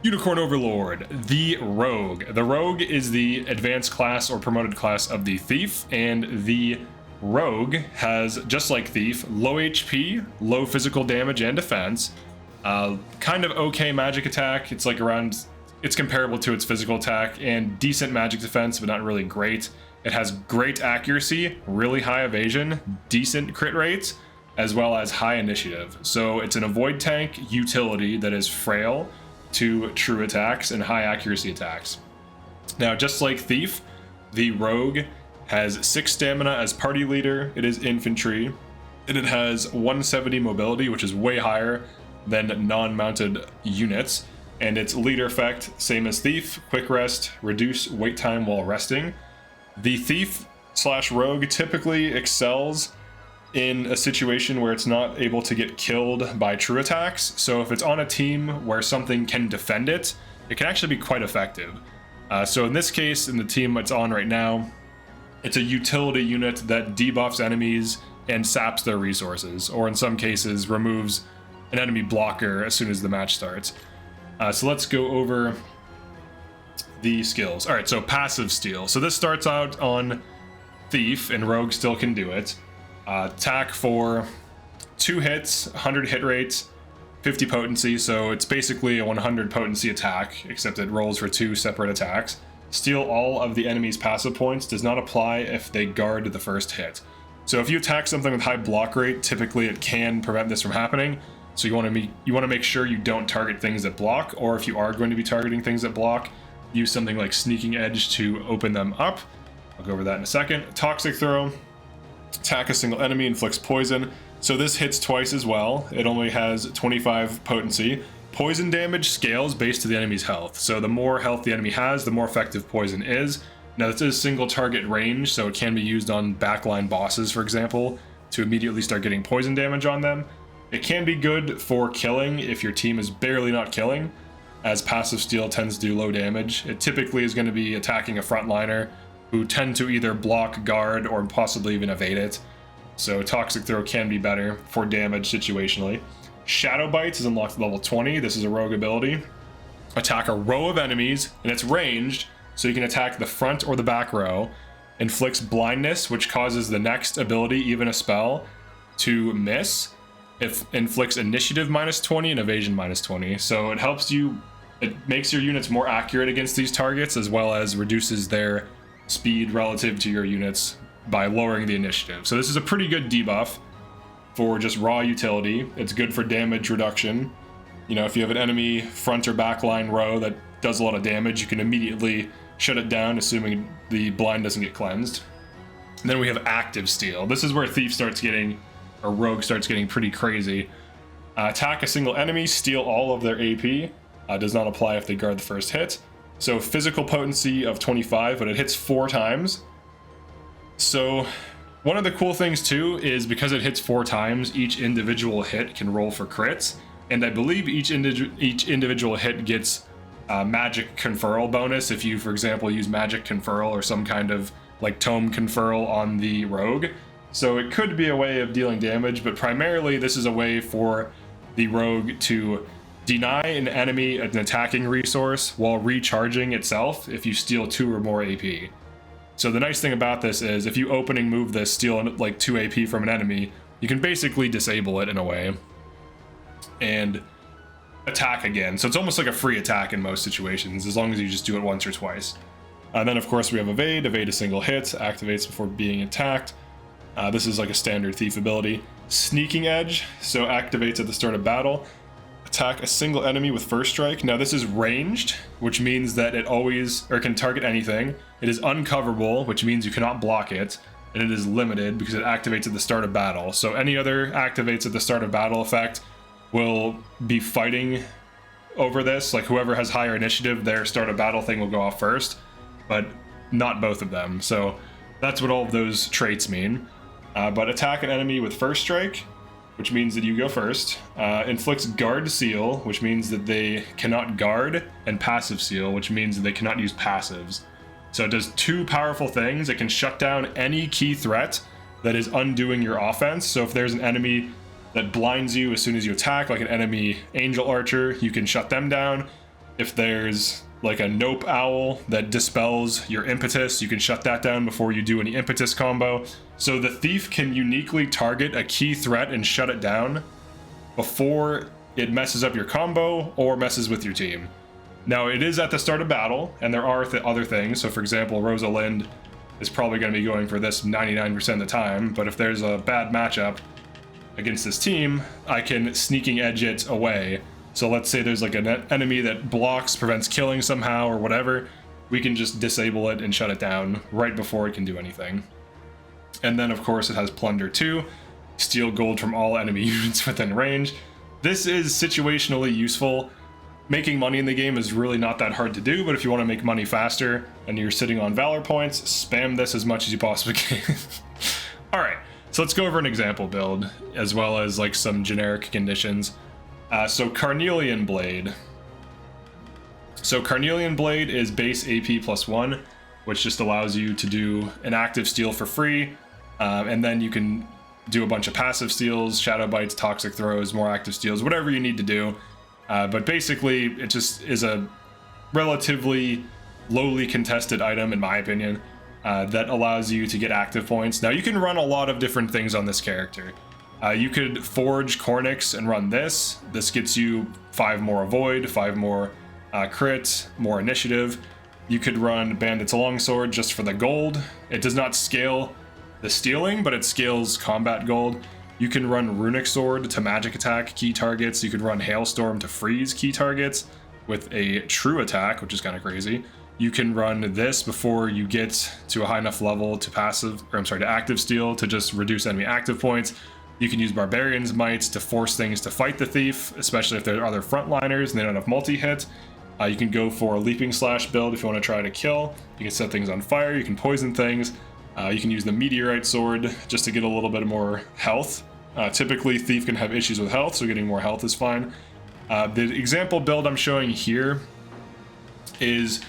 Unicorn Overlord, the Rogue. The Rogue is the advanced class or promoted class of the Thief, and the Rogue has, just like Thief, low HP, low physical damage and defense, kind of okay magic attack. It's like it's comparable to its physical attack, and decent magic defense, but not really great. It has great accuracy, really high evasion, decent crit rates, as well as high initiative. So it's an avoid tank utility that is frail to true attacks and high accuracy attacks. Now, just like Thief, the Rogue has 6 stamina as party leader, it is infantry, and it has 170 mobility, which is way higher than non-mounted units, and its leader effect, same as Thief, quick rest, reduce wait time while resting. The Thief / Rogue typically excels in a situation where it's not able to get killed by true attacks. So if it's on a team where something can defend it, it can actually be quite effective. So in this case, in the team it's on right now, it's a utility unit that debuffs enemies and saps their resources, or in some cases removes an enemy blocker as soon as the match starts. So let's go over the skills. All right, so passive steal. So this starts out on Thief, and Rogue still can do it. Attack for 2 hits, 100 hit rates, 50 potency, so it's basically a 100 potency attack, except it rolls for 2 separate attacks. Steal all of the enemy's passive points, does not apply if they guard the first hit. So if you attack something with high block rate, typically it can prevent this from happening. So you want to make sure you don't target things that block, or if you are going to be targeting things that block, use something like Sneaking Edge to open them up. I'll go over that in a second. Toxic Throw. Attack a single enemy, inflicts poison. So this hits twice as well. It only has 25 potency. Poison damage scales based to the enemy's health. So the more health the enemy has, the more effective poison is. Now this is single target range, so it can be used on backline bosses, for example, to immediately start getting poison damage on them. It can be good for killing if your team is barely not killing, as passive steal tends to do low damage. It typically is going to be attacking a frontliner who tend to either block, guard, or possibly even evade it. So Toxic Throw can be better for damage situationally. Shadow Bites is unlocked at level 20. This is a rogue ability. Attack a row of enemies, and it's ranged, so you can attack the front or the back row. Inflicts blindness, which causes the next ability, even a spell, to miss. It inflicts initiative -20 and evasion -20. So it helps you, it makes your units more accurate against these targets, as well as reduces their speed relative to your units by lowering the initiative. So this is a pretty good debuff for just raw utility. It's good for damage reduction. You know, if you have an enemy front or back line row that does a lot of damage, you can immediately shut it down, assuming the blind doesn't get cleansed. And then we have active steal. This is where Thief starts getting, or Rogue starts getting pretty crazy. Attack a single enemy, steal all of their AP. Does not apply if they guard the first hit. So physical potency of 25, but it hits 4 times. So one of the cool things too is because it hits 4 times, each individual hit can roll for crits. And I believe each individual hit gets magic conferral bonus if you, for example, use magic conferral or some kind of like tome conferral on the Rogue. So it could be a way of dealing damage, but primarily this is a way for the Rogue to deny an enemy an attacking resource while recharging itself if you steal 2 or more AP. So the nice thing about this is if you opening move this, steal like 2 AP from an enemy, you can basically disable it in a way and attack again. So it's almost like a free attack in most situations, as long as you just do it once or twice. And then of course we have evade. Evade a single hit, activates before being attacked. This is like a standard Thief ability. Sneaking Edge, so activates at the start of battle. Attack a single enemy with first strike. Now this is ranged, which means that it always, or can target anything. It is uncoverable, which means you cannot block it. And it is limited because it activates at the start of battle. So any other activates at the start of battle effect will be fighting over this. Like whoever has higher initiative, their start of battle thing will go off first, but not both of them. So that's what all of those traits mean. But attack an enemy with first strike, which means that you go first. Inflicts guard seal, which means that they cannot guard, and passive seal, which means that they cannot use passives. So it does 2 powerful things. It can shut down any key threat that is undoing your offense. So if there's an enemy that blinds you as soon as you attack, like an enemy angel archer, you can shut them down. If there's like a nope owl that dispels your impetus, you can shut that down before you do any impetus combo. So the thief can uniquely target a key threat and shut it down before it messes up your combo or messes with your team. Now, it is at the start of battle, and there are other things. So for example, Rosalind is probably going to be going for this 99% of the time, but if there's a bad matchup against this team, I can sneaking edge it away. So let's say there's like an enemy that blocks, prevents killing somehow or whatever, we can just disable it and shut it down right before it can do anything. And then of course it has Plunder 2, steal gold from all enemy units within range. This is situationally useful. Making money in the game is really not that hard to do, but if you want to make money faster and you're sitting on Valor points, spam this as much as you possibly can. Alright, so let's go over an example build, as well as like some generic conditions. So Carnelian Blade. So Carnelian Blade is base AP +1, which just allows you to do an active steal for free, and then you can do a bunch of passive steals, shadow bites, toxic throws, more active steals, whatever you need to do. But basically, it just is a relatively lowly contested item, in my opinion, that allows you to get active points. Now, you can run a lot of different things on this character. You could forge Cornix and run this. This gets you 5 more avoid, 5 more crit, more initiative. You could run Bandit's Longsword just for the gold. It does not scale the stealing, but it scales combat gold. You can run Runic Sword to magic attack key targets. You could run Hailstorm to freeze key targets with a true attack, which is kind of crazy. You can run this before you get to a high enough level to to active steal to just reduce enemy active points. You can use Barbarian's Mites to force things to fight the thief, especially if there are other frontliners and they don't have multi-hit. You can go for a Leaping Slash build if you want to try to kill. You can set things on fire, you can poison things. You can use the Meteorite Sword just to get a little bit more health. Typically, Thief can have issues with health, so getting more health is fine. The example build I'm showing here is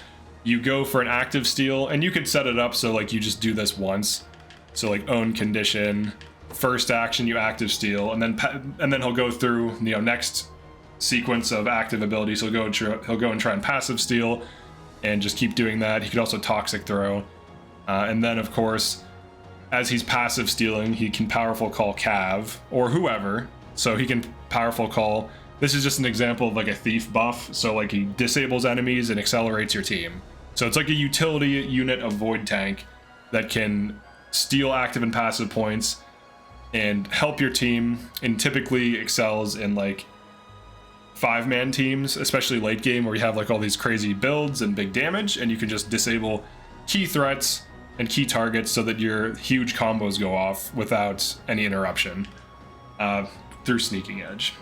you go for an active steal, and you could set it up so like you just do this once. So like own condition, first action you active steal, and then he'll go through next sequence of active abilities. He'll go and try and passive steal, and just keep doing that. He could also toxic throw, and then of course, as he's passive stealing, he can powerful call Cav or whoever. So he can powerful call. This is just an example of like a thief buff. So like he disables enemies and accelerates your team. So it's like a utility unit avoid tank that can steal active and passive points and help your team, and typically excels in like 5-man teams, especially late game where you have like all these crazy builds and big damage, and you can just disable key threats and key targets so that your huge combos go off without any interruption through Sneaking Edge.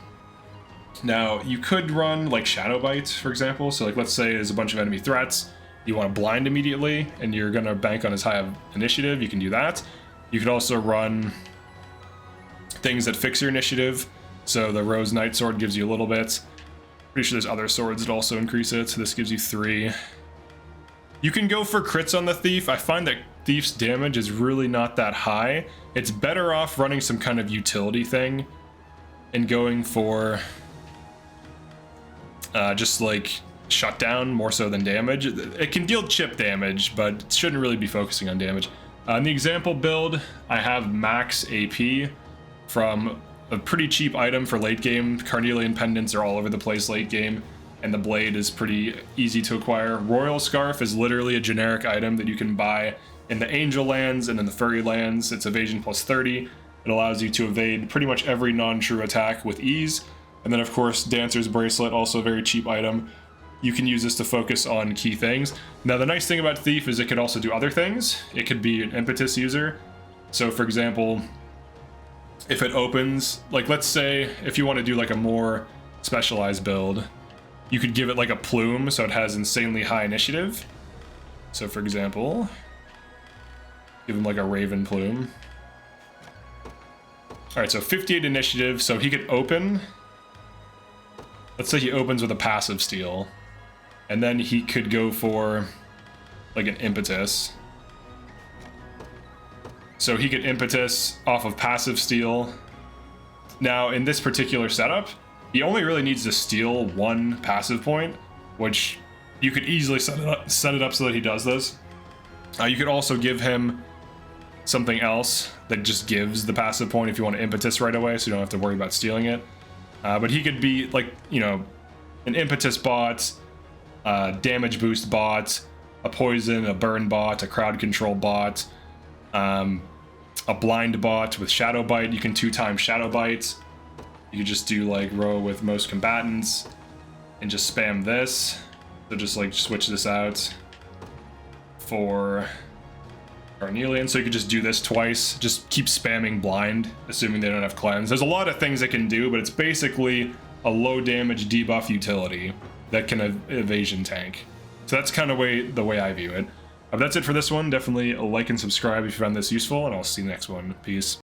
Now, you could run like Shadow Bite, for example. So like let's say there's a bunch of enemy threats, you want to blind immediately, and you're going to bank on his high initiative, you can do that. You could also run things that fix your initiative. So the Rose Knight Sword gives you a little bit. Pretty sure there's other swords that also increase it, so this gives you 3. You can go for crits on the Thief. I find that Thief's damage is really not that high. It's better off running some kind of utility thing and going for just like shutdown more so than damage. It can deal chip damage, but it shouldn't really be focusing on damage. In the example build, I have max AP from a pretty cheap item for late game. Carnelian pendants are all over the place late game, and the blade is pretty easy to acquire. Royal Scarf is literally a generic item that you can buy in the Angel lands and in the Furry lands. It's evasion +30. It allows you to evade pretty much every non-true attack with ease. And then of course, Dancer's Bracelet, also a very cheap item. You can use this to focus on key things. Now the nice thing about Thief is it could also do other things. It could be an impetus user. So for example, if it opens, like let's say if you want to do like a more specialized build, you could give it like a plume so it has insanely high initiative. So for example, give him like a Raven plume. All right, so 58 initiative, so he could open. Let's say he opens with a passive steal, and then he could go for like an impetus. So he could impetus off of passive steal. Now in this particular setup, he only really needs to steal 1 passive point, which you could easily set it up so that he does this. You could also give him something else that just gives the passive point if you want to impetus right away, so you don't have to worry about stealing it. But he could be like, you know, an impetus bot, damage boost bot, a poison, a burn bot, a crowd control bot, a blind bot with shadow bite. You can 2-time shadow bite. You could just do like row with most combatants and just spam this. So just like switch this out for Carnelian, so you could just do this twice. Just keep spamming blind, assuming they don't have cleanse. There's a lot of things it can do, but it's basically a low damage debuff utility that can evasion tank. So that's kind of the way I view it. But that's it for this one. Definitely like and subscribe if you found this useful, and I'll see you next one. Peace.